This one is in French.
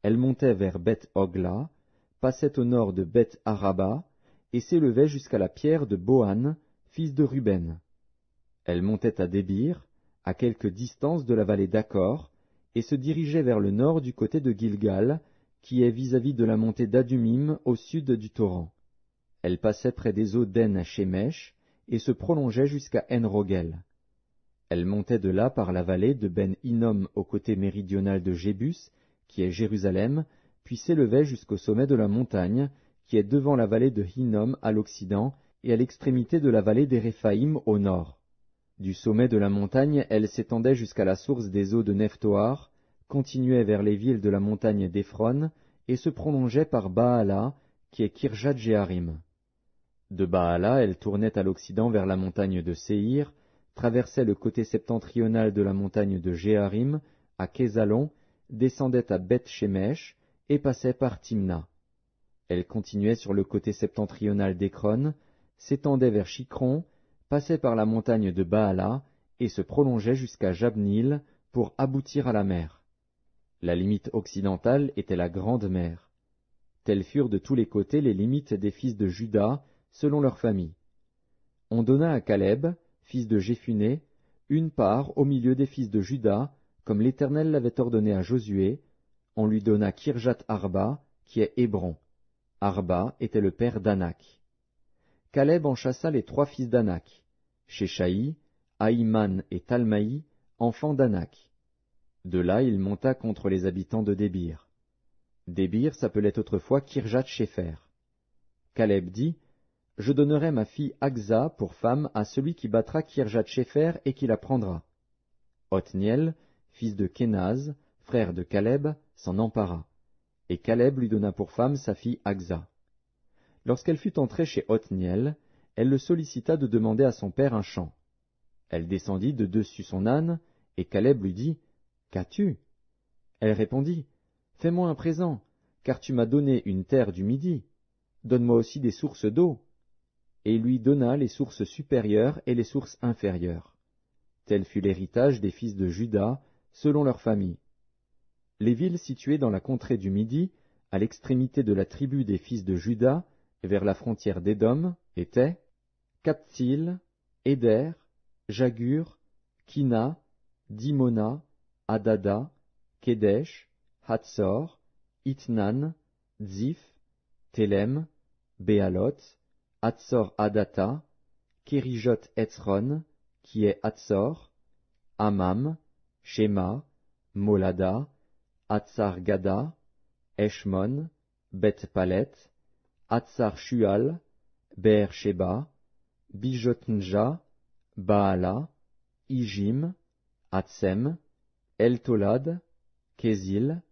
Elle montait vers Beth-Hogla, passait au nord de Beth-Araba, et s'élevait jusqu'à la pierre de Bohan, fils de Ruben. Elle montait à Débir, à quelque distance de la vallée d'Accor, et se dirigeait vers le nord du côté de Gilgal, qui est vis-à-vis de la montée d'Adumim au sud du torrent. Elle passait près des eaux d'En-Shemesh, et se prolongeait jusqu'à En-Rogel. Elle montait de là par la vallée de Ben-Hinnom au côté méridional de Jébus, qui est Jérusalem, puis s'élevait jusqu'au sommet de la montagne, qui est devant la vallée de Hinnom à l'occident, et à l'extrémité de la vallée des Réphaïm au nord. Du sommet de la montagne, elle s'étendait jusqu'à la source des eaux de Nephtoar, continuait vers les villes de la montagne d'Ephron, et se prolongeait par Baala, qui est Kirjat-Jéarim. De Baala, elle tournait à l'occident vers la montagne de Séhir, traversait le côté septentrional de la montagne de Jéarim, à Kézalon, descendait à Beth-Shemesh, et passait par Timna. Elle continuait sur le côté septentrional d'Écron, s'étendait vers Chicron, passait par la montagne de Baala, et se prolongeait jusqu'à Jabnil, pour aboutir à la mer. La limite occidentale était la Grande Mer. Telles furent de tous les côtés les limites des fils de Juda, selon leurs familles. On donna à Caleb, fils de Jéphuné, une part au milieu des fils de Juda, comme l'Éternel l'avait ordonné à Josué. On lui donna Kirjat-Arba, qui est Hébron. Arba était le père d'Anak. Caleb en chassa les 3 fils d'Anak, Shéshaï, Ahiman et Talmaï, enfants d'Anak. De là il monta contre les habitants de Débir. Débir s'appelait autrefois Kirjat-Shépher. Caleb dit, « Je donnerai ma fille Aksa pour femme à celui qui battra Kirjat-Shépher et qui la prendra. » Othniel, fils de Kénaz, frère de Caleb, s'en empara, et Caleb lui donna pour femme sa fille Aksa. Lorsqu'elle fut entrée chez Othniel, elle le sollicita de demander à son père un champ. Elle descendit de dessus son âne, et Caleb lui dit, « Qu'as-tu » Elle répondit, « Fais-moi un présent, car tu m'as donné une terre du Midi. Donne-moi aussi des sources d'eau. » Et il lui donna les sources supérieures et les sources inférieures. Tel fut l'héritage des fils de Juda, selon leur famille. Les villes situées dans la contrée du Midi, à l'extrémité de la tribu des fils de Juda, vers la frontière d'Édom, étaient Captil, Éder, Jagur, Kina, Dimona, Adada, Kedesh, Hatzor, Itnan, Ziph, Télem, Béalot, Hatzor Adata, Kérijot Etzron, qui est Hatzor, Amam, Shema, Molada, Hatzar Gada, Eshmon, Beth Palet, Hatzar Shual, Be'er Sheba, Bijotnja, Baala, Ijim, Hatzem, Eltolad, Kézil,